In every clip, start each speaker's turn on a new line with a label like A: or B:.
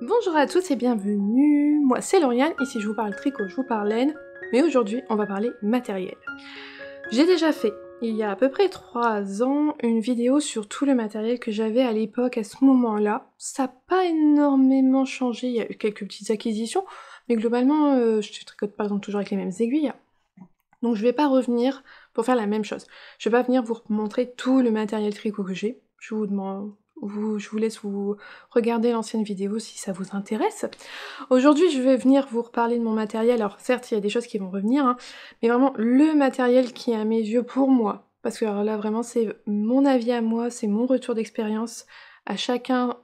A: Bonjour à tous et bienvenue, moi c'est Lauriane, ici je vous parle tricot, je vous parle laine, mais aujourd'hui on va parler matériel. J'ai déjà fait, il y a à peu près 3 ans, une vidéo sur tout le matériel que j'avais à l'époque, à ce moment-là. Ça n'a pas énormément changé, il y a eu quelques petites acquisitions, mais globalement je tricote par exemple toujours avec les mêmes aiguilles. Donc je vais pas revenir pour faire la même chose. Je vais pas venir vous montrer tout le matériel tricot que j'ai. Je vous laisse vous regarder l'ancienne vidéo si ça vous intéresse. Aujourd'hui, je vais venir vous reparler de mon matériel. Alors certes, il y a des choses qui vont revenir, hein, mais vraiment le matériel qui est à mes yeux pour moi. Parce que alors là, vraiment, c'est mon avis à moi, c'est mon retour d'expérience. À chacun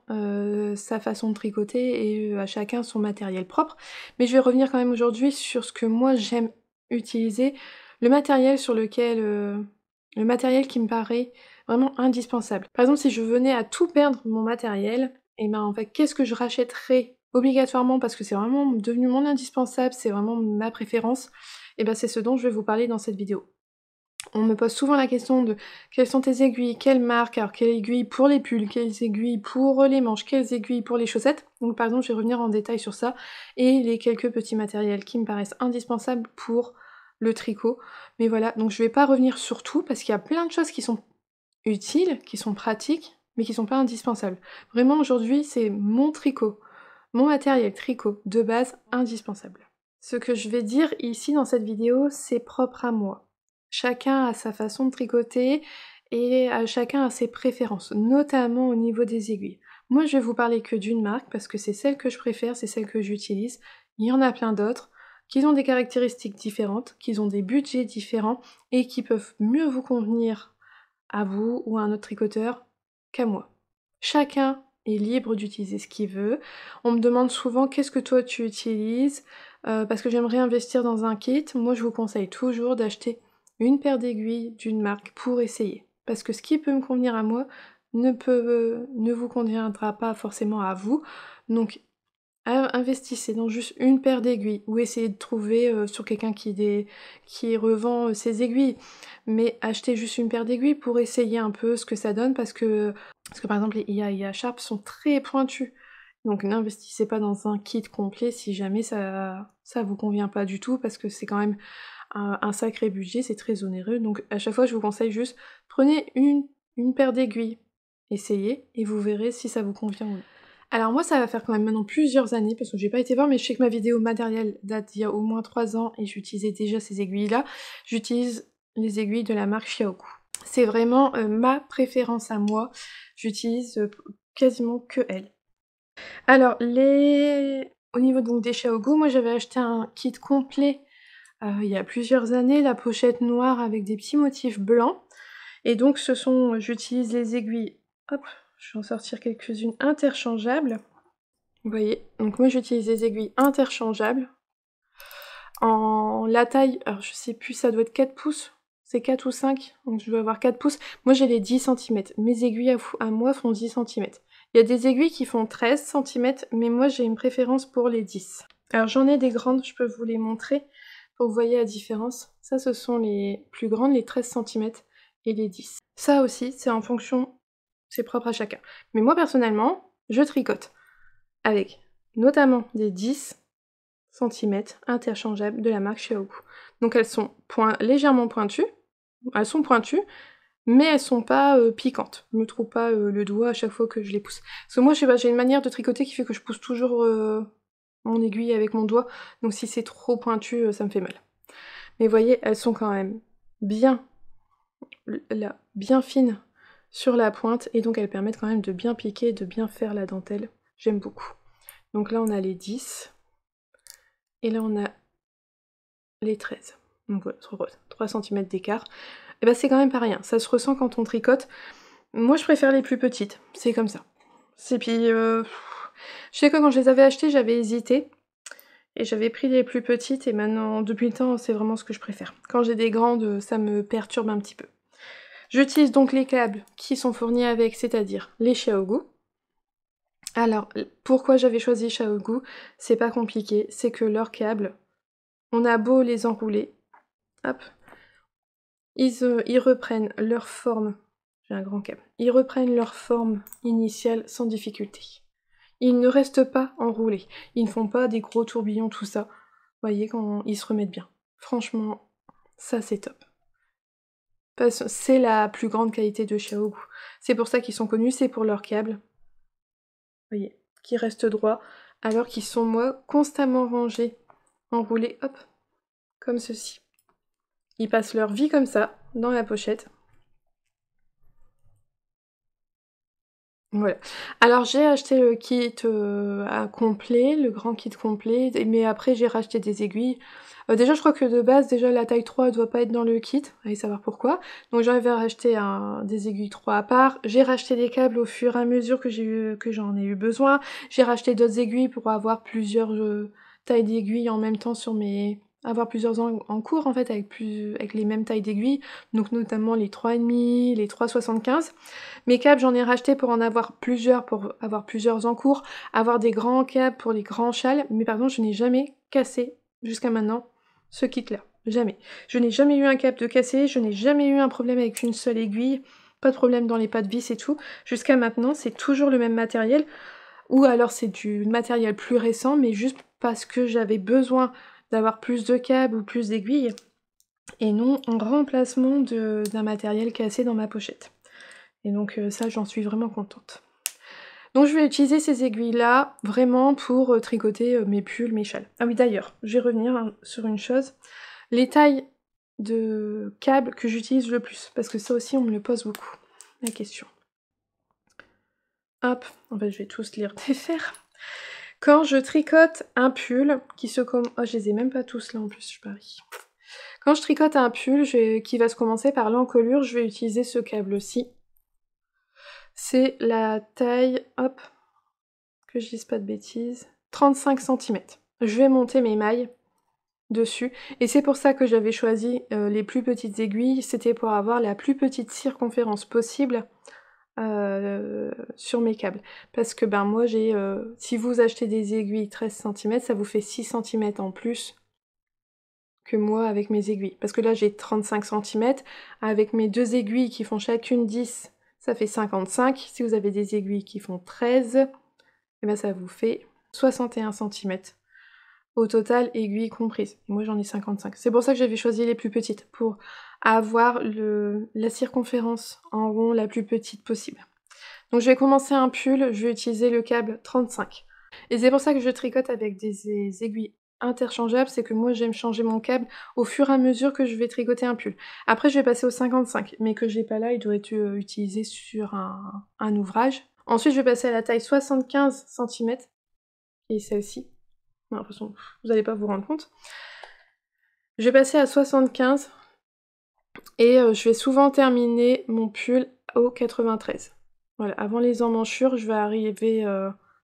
A: sa façon de tricoter et à chacun son matériel propre. Mais je vais revenir quand même aujourd'hui sur ce que moi j'aime utiliser, le matériel sur lequel... le matériel qui me paraît vraiment indispensable. Par exemple, si je venais à tout perdre mon matériel, et ben en fait, qu'est-ce que je rachèterais obligatoirement parce que c'est vraiment devenu mon indispensable, c'est vraiment ma préférence, et ben c'est ce dont je vais vous parler dans cette vidéo. On me pose souvent la question de quelles sont tes aiguilles, quelle marque, alors quelles aiguilles pour les pulls, quelles aiguilles pour les manches, quelles aiguilles pour les chaussettes. Donc par exemple, je vais revenir en détail sur ça, et les quelques petits matériels qui me paraissent indispensables pour le tricot. Mais voilà, donc je vais pas revenir sur tout, parce qu'il y a plein de choses qui sont utiles, qui sont pratiques, mais qui sont pas indispensables. Vraiment, aujourd'hui, c'est mon tricot, mon matériel tricot de base indispensable. Ce que je vais dire ici dans cette vidéo, c'est propre à moi. Chacun a sa façon de tricoter et chacun a ses préférences, notamment au niveau des aiguilles. Moi, je vais vous parler que d'une marque parce que c'est celle que je préfère, c'est celle que j'utilise. Il y en a plein d'autres qui ont des caractéristiques différentes, qui ont des budgets différents et qui peuvent mieux vous convenir à vous ou à un autre tricoteur qu'à moi. Chacun est libre d'utiliser ce qu'il veut. On me demande souvent qu'est-ce que toi tu utilises parce que j'aimerais investir dans un kit. Moi, je vous conseille toujours d'acheter une paire d'aiguilles d'une marque pour essayer. Parce que ce qui peut me convenir à moi ne vous conviendra pas forcément à vous. Donc investissez dans juste une paire d'aiguilles ou essayez de trouver sur quelqu'un qui revend ses aiguilles. Mais achetez juste une paire d'aiguilles pour essayer un peu ce que ça donne parce que par exemple les IA Sharp sont très pointus. Donc n'investissez pas dans un kit complet si jamais ça vous convient pas du tout parce que c'est quand même un sacré budget, c'est très onéreux. Donc à chaque fois je vous conseille juste prenez une paire d'aiguilles, essayez et vous verrez si ça vous convient ou non. Alors moi ça va faire quand même maintenant plusieurs années parce que j'ai pas été voir mais je sais que ma vidéo matériel date d'il y a au moins 3 ans et j'utilisais déjà ces aiguilles là. J'utilise les aiguilles de la marque Xiaogu. C'est vraiment ma préférence à moi, j'utilise quasiment que elles. Alors au niveau donc des Xiaogu, moi j'avais acheté un kit complet il y a plusieurs années, la pochette noire avec des petits motifs blancs. Et donc j'utilise les aiguilles, hop, je vais en sortir quelques-unes interchangeables. Vous voyez, donc moi j'utilise des aiguilles interchangeables. En la taille, alors je sais plus, ça doit être 4 pouces, c'est 4 ou 5, donc je dois avoir 4 pouces. Moi j'ai les 10 cm, mes aiguilles à moi font 10 cm. Il y a des aiguilles qui font 13 cm, mais moi j'ai une préférence pour les 10. Alors j'en ai des grandes, je peux vous les montrer pour que vous voyez la différence. Ça ce sont les plus grandes, les 13 cm et les 10. Ça aussi c'est en fonction, c'est propre à chacun. Mais moi personnellement, je tricote avec notamment des 10 cm interchangeables de la marque Xiaogu. Donc elles sont légèrement pointues, mais elles sont pas piquantes. Je me trouve pas le doigt à chaque fois que je les pousse. Parce que moi, je sais pas, j'ai une manière de tricoter qui fait que je pousse toujours mon aiguille avec mon doigt, donc si c'est trop pointu, ça me fait mal. Mais vous voyez, elles sont quand même bien, là, bien fines sur la pointe, et donc elles permettent quand même de bien piquer, de bien faire la dentelle. J'aime beaucoup. Donc là, on a les 10, et là, on a les 13. Donc voilà, 3 cm d'écart. Et bah c'est quand même pas rien, ça se ressent quand on tricote. Moi je préfère les plus petites, c'est comme ça. C'est puis je sais que quand je les avais achetées, j'avais hésité. Et j'avais pris les plus petites et maintenant, depuis le temps, c'est vraiment ce que je préfère. Quand j'ai des grandes, ça me perturbe un petit peu. J'utilise donc les câbles qui sont fournis avec, c'est-à-dire les Xiaogu. Alors, pourquoi j'avais choisi Xiaogu? C'est pas compliqué, c'est que leurs câbles, on a beau les enrouler, hop, ils reprennent leur forme, j'ai un grand câble, ils reprennent leur forme initiale sans difficulté. ils ne restent pas enroulés. Ils ne font pas des gros tourbillons, tout ça. Vous voyez, quand ils se remettent bien. Franchement, ça c'est top. Parce que c'est la plus grande qualité de Xiaogu. C'est pour ça qu'ils sont connus, c'est pour leurs câbles. Vous voyez, qui restent droits, alors qu'ils sont, moi, constamment rangés, enroulés, hop, comme ceci. Ils passent leur vie comme ça, dans la pochette. Voilà. Alors j'ai acheté le kit complet, le grand kit complet, mais après j'ai racheté des aiguilles. Déjà je crois que de base, déjà la taille 3 doit pas être dans le kit, allez savoir pourquoi. Donc j'avais racheté des aiguilles 3 à part, j'ai racheté des câbles au fur et à mesure que j'en ai eu besoin. J'ai racheté d'autres aiguilles pour avoir plusieurs tailles d'aiguilles en même temps avoir plusieurs en cours en fait avec les mêmes tailles d'aiguilles, donc notamment les 3,5, les 3,75. Mes câbles, j'en ai racheté pour en avoir plusieurs, pour avoir plusieurs en cours, avoir des grands câbles pour les grands châles, mais par contre, je n'ai jamais cassé, jusqu'à maintenant, ce kit-là. Jamais. Je n'ai jamais eu un câble de cassé, je n'ai jamais eu un problème avec une seule aiguille, pas de problème dans les pas de vis et tout. Jusqu'à maintenant, c'est toujours le même matériel, ou alors c'est du matériel plus récent, mais juste parce que j'avais besoin d'avoir plus de câbles ou plus d'aiguilles, et non en remplacement d'un matériel cassé dans ma pochette. Et donc ça, j'en suis vraiment contente. Donc je vais utiliser ces aiguilles-là vraiment pour tricoter mes pulls, mes châles. Ah oui, d'ailleurs, je vais revenir sur une chose. Les tailles de câbles que j'utilise le plus, parce que ça aussi, on me le pose beaucoup, la question. Hop, en fait, je vais tous lire défaire. Quand je tricote un pull qui se commence... Oh, je les ai même pas tous là en plus, je parie. Quand je tricote un pull qui va se commencer par l'encolure, je vais utiliser ce câble-ci. C'est la taille, hop, que je dise pas de bêtises, 35 cm. Je vais monter mes mailles dessus, et c'est pour ça que j'avais choisi les plus petites aiguilles, c'était pour avoir la plus petite circonférence possible sur mes câbles. Parce que ben moi si vous achetez des aiguilles 13 cm, ça vous fait 6 cm en plus que moi avec mes aiguilles. Parce que là j'ai 35 cm, avec mes deux aiguilles qui font chacune 10, ça fait 55. Si vous avez des aiguilles qui font 13, et ben ça vous fait 61 cm. Au total, aiguilles comprises. Moi j'en ai 55. C'est pour ça que j'avais choisi les plus petites, pour avoir la circonférence en rond la plus petite possible. Donc je vais commencer un pull, je vais utiliser le câble 35. Et c'est pour ça que je tricote avec des aiguilles interchangeables, c'est que moi j'aime changer mon câble au fur et à mesure que je vais tricoter un pull. Après je vais passer au 55, mais que j'ai pas là, il doit être utilisé sur un ouvrage. Ensuite je vais passer à la taille 75 cm, qui est celle-ci. J'ai l'impression que vous n'allez pas vous rendre compte. Je vais passer à 75, et je vais souvent terminer mon pull au 93. Voilà, avant les emmanchures, je vais arriver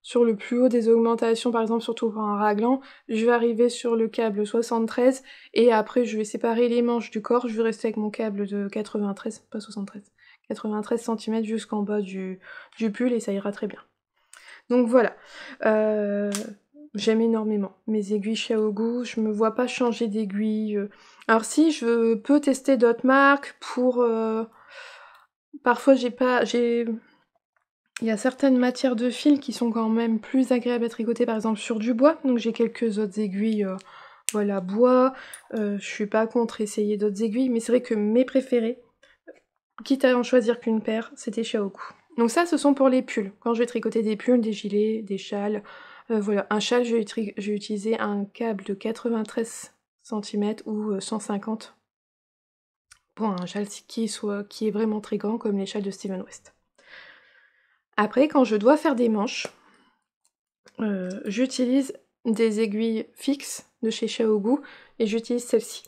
A: sur le plus haut des augmentations, par exemple surtout pour un raglan, je vais arriver sur le câble 73, et après je vais séparer les manches du corps, je vais rester avec mon câble de 93, pas 73, 93 cm jusqu'en bas du pull, et ça ira très bien. Donc voilà, j'aime énormément mes aiguilles Xiaogu, je me vois pas changer d'aiguille. Alors si, je peux tester d'autres marques pour... Parfois il y a certaines matières de fil qui sont quand même plus agréables à tricoter, par exemple sur du bois, donc j'ai quelques autres aiguilles, voilà, bois. Je suis pas contre essayer d'autres aiguilles, mais c'est vrai que mes préférés, quitte à en choisir qu'une paire, c'était Xiaogu. Donc ça, ce sont pour les pulls. Quand je vais tricoter des pulls, des gilets, des châles, voilà. Un châle, je vais utiliser un câble de 93 cm ou 150 pour un châle qui est vraiment très grand, comme les châles de Steven West. Après, quand je dois faire des manches, j'utilise des aiguilles fixes de chez Xiaogu, et j'utilise celle-ci.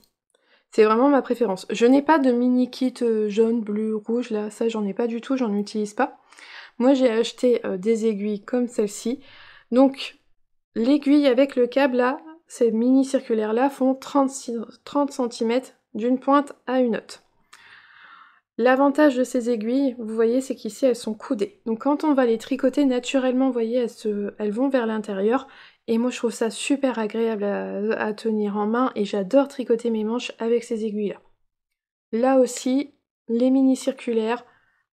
A: C'est vraiment ma préférence. Je n'ai pas de mini kit jaune, bleu, rouge, là, ça j'en ai pas du tout, j'en utilise pas. Moi j'ai acheté des aiguilles comme celle-ci. Donc l'aiguille avec le câble là, ces mini circulaires là font 30 cm d'une pointe à une autre. L'avantage de ces aiguilles, vous voyez, c'est qu'ici elles sont coudées. Donc quand on va les tricoter naturellement, vous voyez, elles vont vers l'intérieur. Et moi je trouve ça super agréable à tenir en main, et j'adore tricoter mes manches avec ces aiguilles-là. Là aussi, les mini circulaires,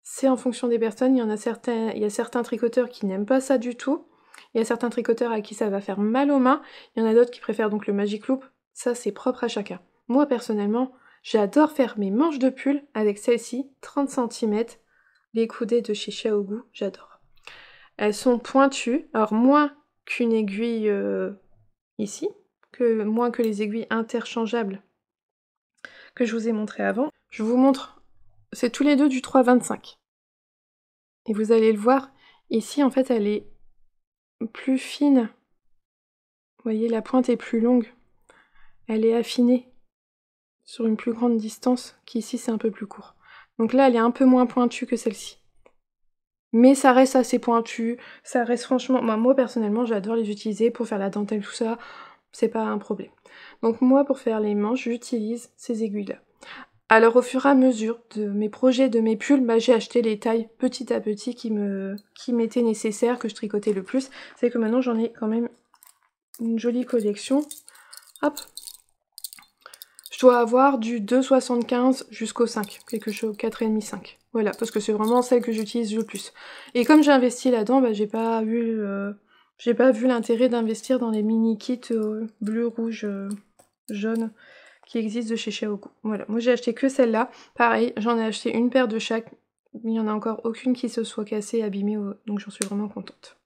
A: c'est en fonction des personnes. Il y a certains tricoteurs qui n'aiment pas ça du tout. Il y a certains tricoteurs à qui ça va faire mal aux mains, il y en a d'autres qui préfèrent donc le Magic Loop, ça c'est propre à chacun. Moi personnellement, j'adore faire mes manches de pull avec celle-ci, 30 cm, les coudées de chez Xiaogu, j'adore. Elles sont pointues, alors moins qu'une aiguille ici, moins que les aiguilles interchangeables que je vous ai montré avant. Je vous montre, c'est tous les deux du 3,25. Et vous allez le voir, ici en fait elle est plus fine. Vous voyez, la pointe est plus longue. Elle est affinée sur une plus grande distance, qu'ici c'est un peu plus court. Donc là elle est un peu moins pointue que celle-ci. Mais ça reste assez pointu, ça reste franchement... Moi personnellement j'adore les utiliser pour faire la dentelle, tout ça, c'est pas un problème. Donc moi pour faire les manches, j'utilise ces aiguilles-là. Alors au fur et à mesure de mes projets, de mes pulls, j'ai acheté les tailles petit à petit qui m'étaient nécessaires, que je tricotais le plus. C'est que maintenant j'en ai quand même une jolie collection. Hop. Je dois avoir du 2,75 jusqu'au 5, quelque chose, 4,5-5. Voilà, parce que c'est vraiment celle que j'utilise le plus. Et comme j'ai investi là-dedans, j'ai pas vu l'intérêt d'investir dans les mini kits bleu, rouge, jaune qui existent de chez Xiaogu. Voilà, moi j'ai acheté que celle-là. Pareil, j'en ai acheté une paire de chaque. Il n'y en a encore aucune qui se soit cassée, abîmée, donc j'en suis vraiment contente.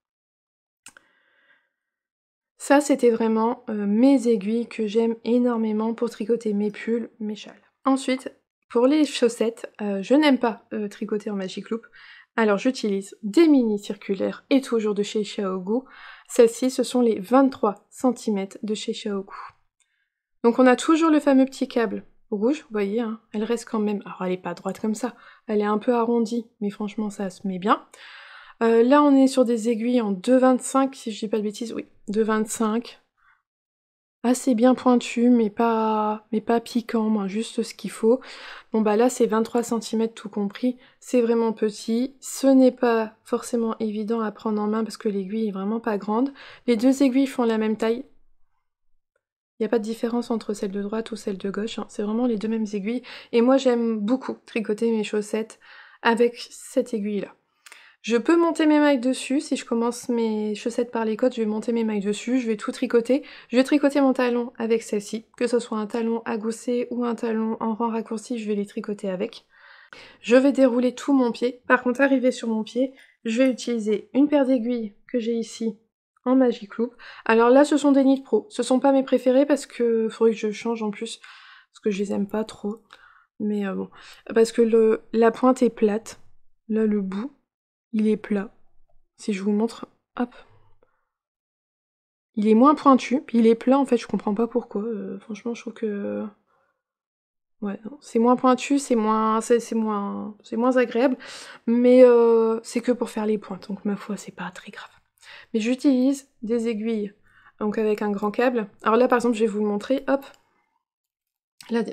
A: Ça, c'était vraiment mes aiguilles que j'aime énormément pour tricoter mes pulls, mes châles. Ensuite, pour les chaussettes, je n'aime pas tricoter en Magic Loop. Alors j'utilise des mini circulaires et toujours de chez Xiaogu. Celles-ci, ce sont les 23 cm de chez Xiaogu. Donc on a toujours le fameux petit câble rouge, vous voyez, hein, elle reste quand même... Alors elle est pas droite comme ça, elle est un peu arrondie, mais franchement ça se met bien. Là on est sur des aiguilles en 2,25, si je dis pas de bêtises, oui, 2,25. Assez bien pointu, mais pas piquant, juste ce qu'il faut. Bon là c'est 23 cm tout compris, c'est vraiment petit. Ce n'est pas forcément évident à prendre en main parce que l'aiguille est vraiment pas grande. Les deux aiguilles font la même taille. Il n'y a pas de différence entre celle de droite ou celle de gauche, hein. C'est vraiment les deux mêmes aiguilles. Et moi j'aime beaucoup tricoter mes chaussettes avec cette aiguille-là. Je peux monter mes mailles dessus, si je commence mes chaussettes par les côtes, je vais monter mes mailles dessus, je vais tout tricoter. Je vais tricoter mon talon avec celle-ci, que ce soit un talon à gousset ou un talon en rang raccourci, je vais les tricoter avec. Je vais dérouler tout mon pied. Par contre, arrivé sur mon pied, je vais utiliser une paire d'aiguilles que j'ai ici en Magic Loop. Alors là, ce sont des Knit Pro. Ce sont pas mes préférés parce que faudrait que je change en plus, parce que je les aime pas trop. Mais bon, parce que la pointe est plate. Là, le bout, il est plat. Si je vous montre, hop. Il est moins pointu, puis il est plat en fait, je comprends pas pourquoi. Franchement, je trouve que... Ouais, c'est moins pointu, c'est moins agréable, mais c'est que pour faire les pointes, donc ma foi, c'est pas très grave. Mais j'utilise des aiguilles, donc avec un grand câble. Alors là, par exemple, je vais vous le montrer, hop. Là,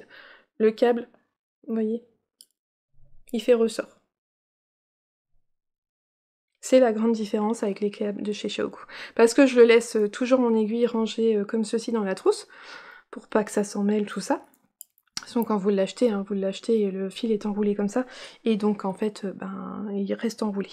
A: le câble, vous voyez, il fait ressort. C'est la grande différence avec les câbles de chez Xiaogu. Parce que je le laisse toujours mon aiguille rangée comme ceci dans la trousse, pour pas que ça s'en mêle, tout ça. Sinon quand vous l'achetez, hein, et le fil est enroulé comme ça, et donc en fait, il reste enroulé.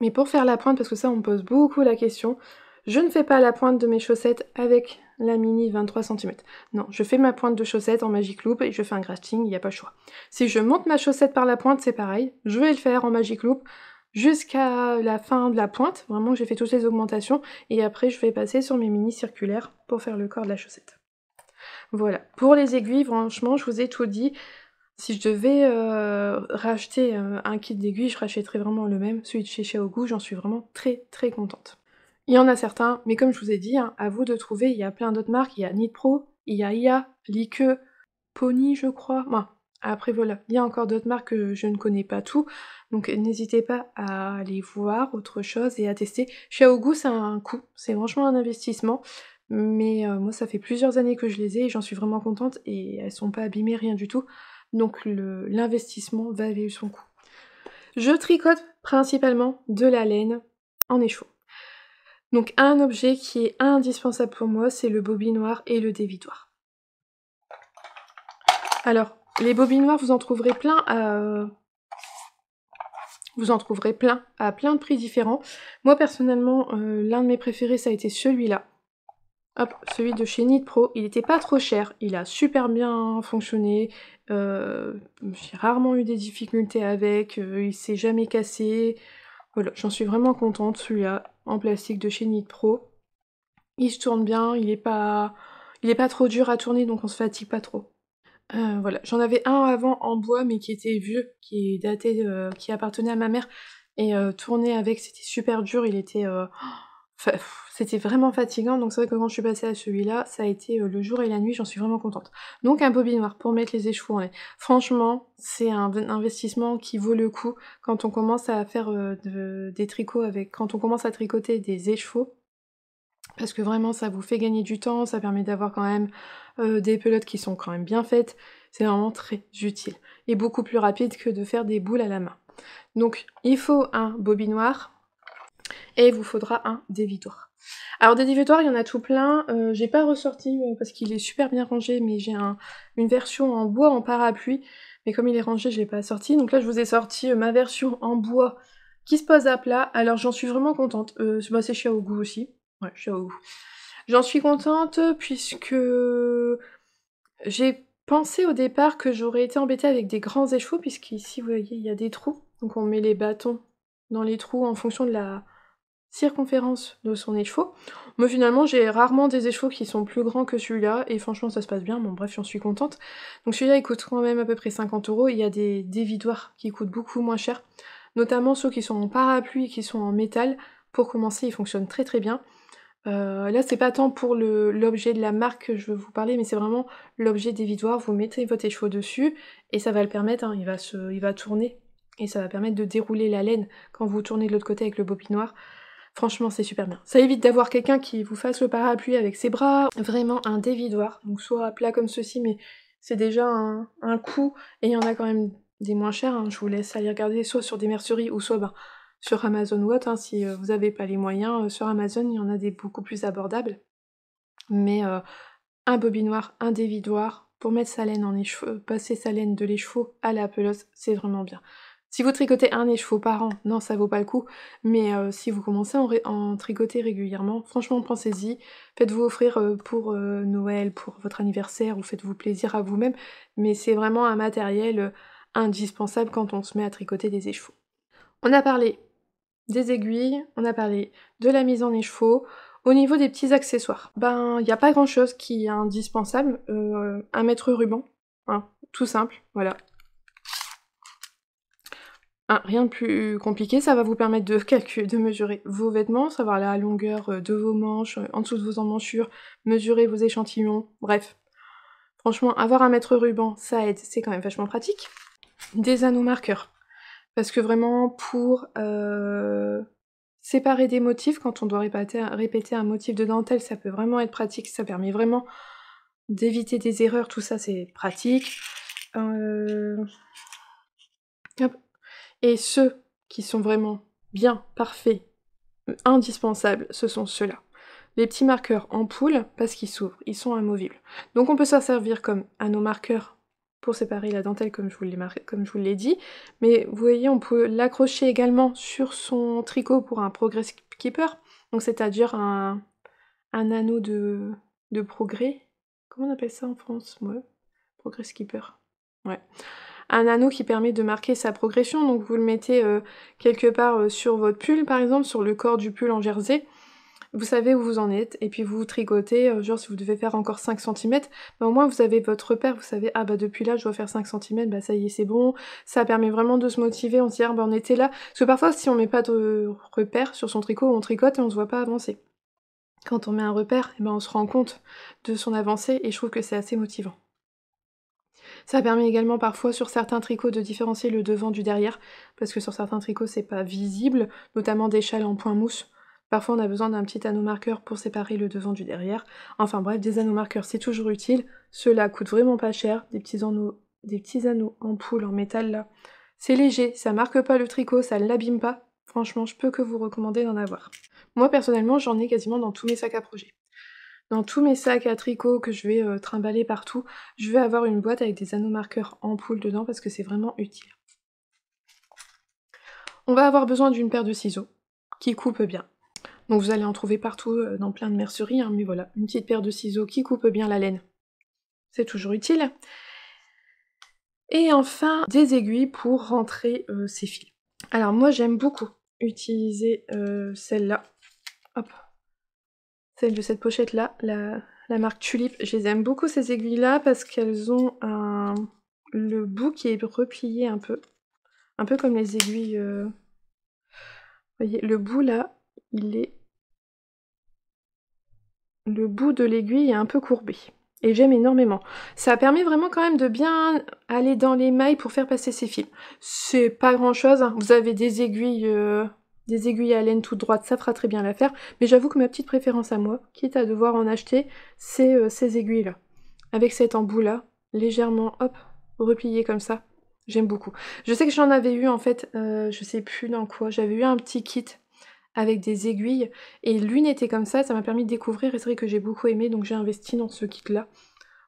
A: Mais pour faire la pointe, parce que ça on me pose beaucoup la question, je ne fais pas la pointe de mes chaussettes avec la mini 23 cm. Non, je fais ma pointe de chaussette en Magic Loop et je fais un grafting, il n'y a pas le choix. Si je monte ma chaussette par la pointe, c'est pareil, je vais le faire en Magic Loop jusqu'à la fin de la pointe, vraiment j'ai fait toutes les augmentations, et après je vais passer sur mes mini circulaires pour faire le corps de la chaussette. Voilà, pour les aiguilles, franchement, je vous ai tout dit. Si je devais racheter un kit d'aiguilles, je rachèterais vraiment le même, celui de chez Xiaogu, j'en suis vraiment très très contente. Il y en a certains, mais comme je vous ai dit, hein, à vous de trouver, il y a plein d'autres marques, il y a Knit Pro, il y a IA, Like, Pony je crois, bon, après voilà, il y a encore d'autres marques que je ne connais pas tout, donc n'hésitez pas à aller voir autre chose et à tester. Xiaogu c'est un coût, c'est franchement un investissement, mais moi ça fait plusieurs années que je les ai et j'en suis vraiment contente et elles sont pas abîmées, rien du tout, donc l'investissement valait son coût. Je tricote principalement de la laine en écheveau. Donc un objet qui est indispensable pour moi, c'est le bobinoir et le dévidoir. Alors, les bobinoirs, vous en trouverez plein Vous en trouverez plein, à plein de prix différents. Moi personnellement, l'un de mes préférés ça a été celui-là. Hop, celui de chez Knit Pro, il était pas trop cher, il a super bien fonctionné, j'ai rarement eu des difficultés avec, il s'est jamais cassé, voilà, j'en suis vraiment contente, celui-là, en plastique de chez Knit Pro. Il se tourne bien, il est pas trop dur à tourner, donc on se fatigue pas trop. Voilà, j'en avais un avant en bois, mais qui était vieux, qui est daté, qui appartenait à ma mère, et tourner avec, c'était super dur, il était, c'était vraiment fatigant, donc c'est vrai que quand je suis passée à celui-là, ça a été le jour et la nuit, j'en suis vraiment contente. Donc un bobinoir pour mettre les écheveaux en lait. Franchement, c'est un investissement qui vaut le coup quand on commence à faire des tricots avec, quand on commence à tricoter des écheveaux, parce que vraiment ça vous fait gagner du temps, ça permet d'avoir quand même des pelotes qui sont quand même bien faites, c'est vraiment très utile. Et beaucoup plus rapide que de faire des boules à la main. Donc il faut un bobinoir, et il vous faudra un dévidoir. Alors des dévidoirs, il y en a tout plein, j'ai pas ressorti parce qu'il est super bien rangé, mais j'ai une version en bois en parapluie, mais comme il est rangé, je l'ai pas sorti, donc là je vous ai sorti ma version en bois qui se pose à plat, alors j'en suis vraiment contente, c'est Xiaogu aussi, ouais, Xiaogu. J'en suis contente puisque j'ai pensé au départ que j'aurais été embêtée avec des grands écheveaux, puisqu'ici vous voyez il y a des trous, donc on met les bâtons dans les trous en fonction de la circonférence de son écheveau. Moi finalement j'ai rarement des écheveaux qui sont plus grands que celui-là, et franchement ça se passe bien, bon bref j'en suis contente. Donc celui-là il coûte quand même à peu près 50 €, il y a des dévidoirs qui coûtent beaucoup moins cher, notamment ceux qui sont en parapluie et qui sont en métal. Pour commencer ils fonctionnent très très bien. Là c'est pas tant pour l'objet de la marque que je veux vous parler, mais c'est vraiment l'objet dévidoir, vous mettez votre écheveau dessus, et ça va le permettre, hein, il va tourner, et ça va permettre de dérouler la laine quand vous tournez de l'autre côté avec le bobinoir. Franchement, c'est super bien. Ça évite d'avoir quelqu'un qui vous fasse le parapluie avec ses bras. Vraiment un dévidoir, donc soit plat comme ceci, mais c'est déjà un coût, et il y en a quand même des moins chers, hein. Je vous laisse aller regarder soit sur des merceries, ou soit sur Amazon ou autre, hein, si vous n'avez pas les moyens. Sur Amazon, il y en a des beaucoup plus abordables. Mais un bobinoir, un dévidoir, pour mettre sa laine en écheveau, passer sa laine de l'écheveau à la pelote, c'est vraiment bien. Si vous tricotez un écheveau par an, non, ça vaut pas le coup, mais si vous commencez à en tricoter régulièrement, franchement, pensez-y, faites-vous offrir pour Noël, pour votre anniversaire, ou faites-vous plaisir à vous-même, mais c'est vraiment un matériel indispensable quand on se met à tricoter des écheveaux. On a parlé des aiguilles, on a parlé de la mise en écheveau. Au niveau des petits accessoires, ben, il n'y a pas grand-chose qui est indispensable. Un mètre ruban, hein, tout simple, voilà. Rien de plus compliqué, ça va vous permettre de mesurer vos vêtements, savoir la longueur de vos manches, en dessous de vos emmanchures, mesurer vos échantillons, bref. Franchement, avoir un mètre ruban, ça aide, c'est quand même vachement pratique. Des anneaux marqueurs, parce que vraiment, pour séparer des motifs, quand on doit répéter un motif de dentelle, ça peut vraiment être pratique, ça permet vraiment d'éviter des erreurs, tout ça c'est pratique. Hop. Et ceux qui sont vraiment bien, parfaits, indispensables, ce sont ceux-là. Les petits marqueurs en poule, parce qu'ils s'ouvrent, ils sont amovibles. Donc on peut s'en servir comme anneaux marqueurs pour séparer la dentelle comme je vous l'ai dit, mais vous voyez on peut l'accrocher également sur son tricot pour un progress keeper, donc c'est-à-dire un anneau de progrès, comment on appelle ça en France? Ouais, progress keeper, ouais. Un anneau qui permet de marquer sa progression, donc vous le mettez quelque part sur votre pull par exemple, sur le corps du pull en jersey, vous savez où vous en êtes, et puis vous tricotez, genre si vous devez faire encore 5 cm, bah au moins vous avez votre repère, vous savez, ah bah depuis là je dois faire 5 cm, bah ça y est c'est bon, ça permet vraiment de se motiver, on se dit ah bah on était là, parce que parfois si on met pas de repère sur son tricot, on tricote et on se voit pas avancer. Quand on met un repère, eh ben on se rend compte de son avancée, et je trouve que c'est assez motivant. Ça permet également parfois sur certains tricots de différencier le devant du derrière, parce que sur certains tricots c'est pas visible, notamment des châles en point mousse. Parfois on a besoin d'un petit anneau marqueur pour séparer le devant du derrière. Enfin bref, des anneaux marqueurs c'est toujours utile, ceux-là coûtent vraiment pas cher, des petits anneaux en poule, en métal là. C'est léger, ça marque pas le tricot, ça l'abîme pas. Franchement, je peux que vous recommander d'en avoir. Moi personnellement, j'en ai quasiment dans tous mes sacs à projet. Dans tous mes sacs à tricot que je vais trimballer partout, je vais avoir une boîte avec des anneaux marqueurs en poule dedans parce que c'est vraiment utile. On va avoir besoin d'une paire de ciseaux qui coupe bien. Donc vous allez en trouver partout dans plein de merceries, hein, mais voilà, une petite paire de ciseaux qui coupe bien la laine. C'est toujours utile. Et enfin, des aiguilles pour rentrer ces fils. Alors moi j'aime beaucoup utiliser celle-là. Hop. Celle de cette pochette-là, la marque Tulip. Je les aime beaucoup ces aiguilles-là parce qu'elles ont le bout qui est replié un peu comme les aiguilles... Vous voyez, le bout là, le bout de l'aiguille est un peu courbé. Et j'aime énormément. Ça permet vraiment quand même de bien aller dans les mailles pour faire passer ces fils. C'est pas grand chose, hein. Vous avez des aiguilles à laine toute droite, ça fera très bien l'affaire. Mais j'avoue que ma petite préférence à moi, quitte à devoir en acheter, c'est ces aiguilles-là. Avec cet embout-là, légèrement, hop, replié comme ça. J'aime beaucoup. Je sais que j'en avais eu en fait, je sais plus dans quoi, j'avais eu un petit kit avec des aiguilles, et l'une était comme ça m'a permis de découvrir, et c'est vrai que j'ai beaucoup aimé, donc j'ai investi dans ce kit-là.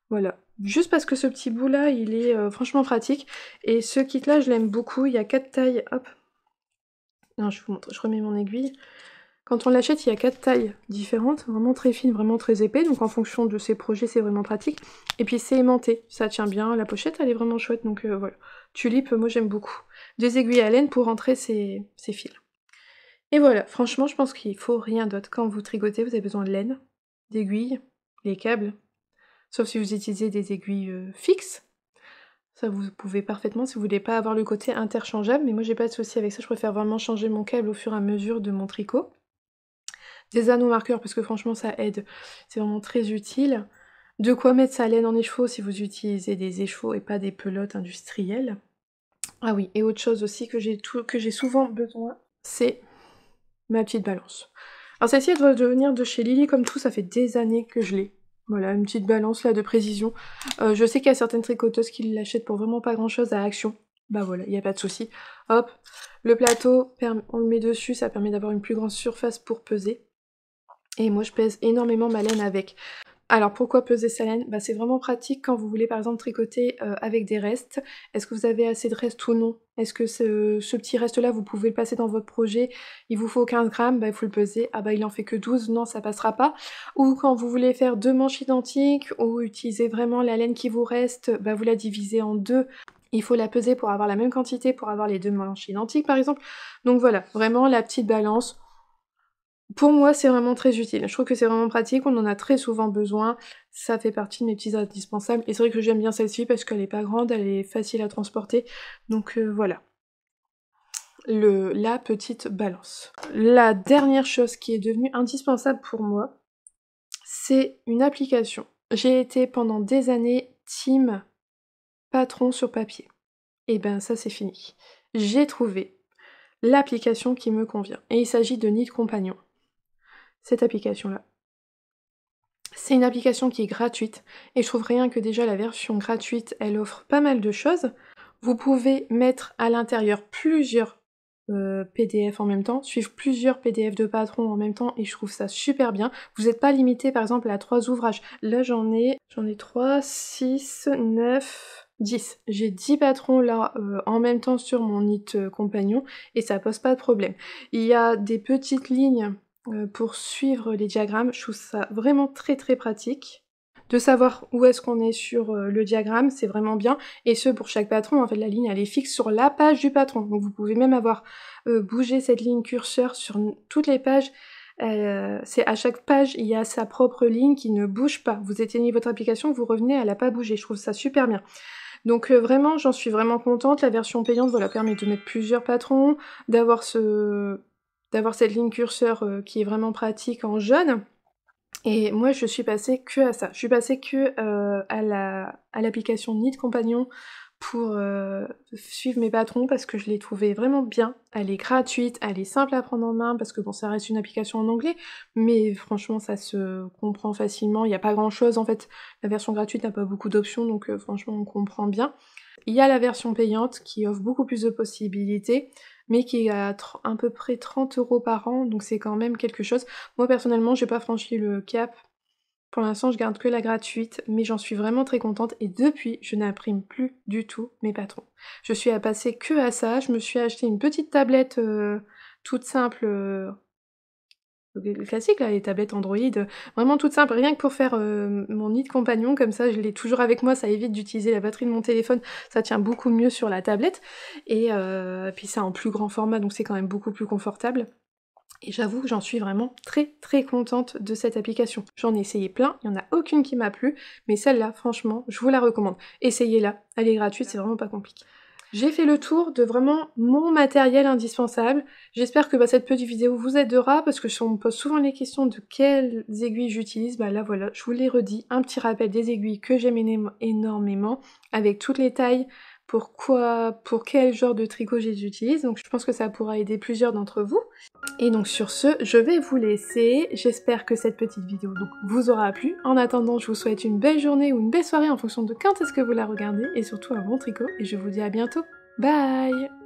A: Voilà. Juste parce que ce petit bout-là, il est franchement pratique, et ce kit-là, je l'aime beaucoup, il y a 4 tailles, hop. Non, je vous montre, je remets mon aiguille. Quand on l'achète, il y a 4 tailles différentes, vraiment très fines, vraiment très épais, donc en fonction de ses projets, c'est vraiment pratique. Et puis c'est aimanté, ça tient bien, la pochette, elle est vraiment chouette, donc voilà. Tulip, moi j'aime beaucoup. Des aiguilles à laine pour rentrer ces fils. Et voilà, franchement, je pense qu'il faut rien d'autre. Quand vous tricotez, vous avez besoin de laine, d'aiguilles, les câbles, sauf si vous utilisez des aiguilles fixes. Ça, vous pouvez parfaitement si vous voulez pas avoir le côté interchangeable, mais moi j'ai pas de souci avec ça, je préfère vraiment changer mon câble au fur et à mesure de mon tricot. Des anneaux marqueurs, parce que franchement ça aide, c'est vraiment très utile. De quoi mettre sa laine en écheveau si vous utilisez des écheveaux et pas des pelotes industrielles. Ah oui, et autre chose aussi que j'ai souvent besoin, c'est ma petite balance. Alors celle-ci, elle doit venir de chez Lily comme tout, ça fait des années que je l'ai. Voilà, une petite balance là de précision. Je sais qu'il y a certaines tricoteuses qui l'achètent pour vraiment pas grand-chose à Action. Bah voilà, il n'y a pas de souci. Hop, le plateau, on le met dessus, ça permet d'avoir une plus grande surface pour peser. Et moi, je pèse énormément ma laine avec. Alors pourquoi peser sa laine? Bah, c'est vraiment pratique quand vous voulez par exemple tricoter avec des restes. Est-ce que vous avez assez de restes ou non? Est-ce que ce petit reste là vous pouvez le passer dans votre projet? Il vous faut 15 grammes, bah il faut le peser. Ah bah il en fait que 12, non ça passera pas. Ou quand vous voulez faire 2 manches identiques ou utiliser vraiment la laine qui vous reste, bah vous la divisez en deux. Il faut la peser pour avoir la même quantité, pour avoir les 2 manches identiques par exemple. Donc voilà, vraiment la petite balance. Pour moi, c'est vraiment très utile. Je trouve que c'est vraiment pratique, on en a très souvent besoin. Ça fait partie de mes petits indispensables. Et c'est vrai que j'aime bien celle-ci parce qu'elle est pas grande, elle est facile à transporter. Donc voilà. La petite balance. La dernière chose qui est devenue indispensable pour moi, c'est une application. J'ai été pendant des années team patron sur papier. Et ben ça c'est fini. J'ai trouvé l'application qui me convient. Et il s'agit de Knit Companion. Cette application-là. C'est une application qui est gratuite, et je trouve rien que déjà la version gratuite, elle offre pas mal de choses. Vous pouvez mettre à l'intérieur plusieurs PDF en même temps, suivre plusieurs PDF de patrons en même temps, et je trouve ça super bien. Vous n'êtes pas limité par exemple à 3 ouvrages. Là j'en ai 3, 6, 9... 10. J'ai 10 patrons là en même temps sur mon Knit Compagnon et ça pose pas de problème. Il y a des petites lignes pour suivre les diagrammes, je trouve ça vraiment très très pratique. De savoir où est-ce qu'on est sur le diagramme, c'est vraiment bien. Et ce, pour chaque patron, en fait, la ligne, elle est fixe sur la page du patron. Donc vous pouvez même avoir bougé cette ligne curseur sur toutes les pages. C'est à chaque page, il y a sa propre ligne qui ne bouge pas. Vous éteignez votre application, vous revenez, elle n'a pas bougé. Je trouve ça super bien. Donc vraiment, j'en suis vraiment contente. La version payante, voilà, permet de mettre plusieurs patrons, d'avoir cette ligne curseur qui est vraiment pratique en jaune. Et moi je suis passée que à ça, je suis passée que à l'application Knit Compagnon pour suivre mes patrons parce que je l'ai trouvée vraiment bien. Elle est gratuite, elle est simple à prendre en main parce que bon ça reste une application en anglais, mais franchement ça se comprend facilement, il n'y a pas grand chose en fait. La version gratuite n'a pas beaucoup d'options donc franchement on comprend bien. Il y a la version payante qui offre beaucoup plus de possibilités, mais qui est à peu près 30 € par an, donc c'est quand même quelque chose. Moi personnellement, j'ai pas franchi le cap Pour l'instant, je garde que la gratuite, mais j'en suis vraiment très contente et depuis, je n'imprime plus du tout mes patrons. Je suis à passer que à ça, je me suis acheté une petite tablette toute simple, le classique là, les tablettes Android, vraiment toute simple, rien que pour faire mon nid de compagnon, comme ça je l'ai toujours avec moi, ça évite d'utiliser la batterie de mon téléphone, ça tient beaucoup mieux sur la tablette, et puis c'est en plus grand format, donc c'est quand même beaucoup plus confortable. Et j'avoue que j'en suis vraiment très très contente de cette application. J'en ai essayé plein, il n'y en a aucune qui m'a plu, mais celle-là, franchement, je vous la recommande. Essayez-la, elle est gratuite, c'est vraiment pas compliqué. J'ai fait le tour de vraiment mon matériel indispensable. J'espère que cette petite vidéo vous aidera, parce que on me pose souvent les questions de quelles aiguilles j'utilise. Bah là voilà, je vous l'ai redit, un petit rappel des aiguilles que j'aime énormément, avec toutes les tailles, pour quel genre de tricot j'utilise, donc je pense que ça pourra aider plusieurs d'entre vous. Et donc sur ce, je vais vous laisser. J'espère que cette petite vidéo vous aura plu. En attendant, je vous souhaite une belle journée ou une belle soirée en fonction de quand est-ce que vous la regardez, et surtout un bon tricot, et je vous dis à bientôt. Bye!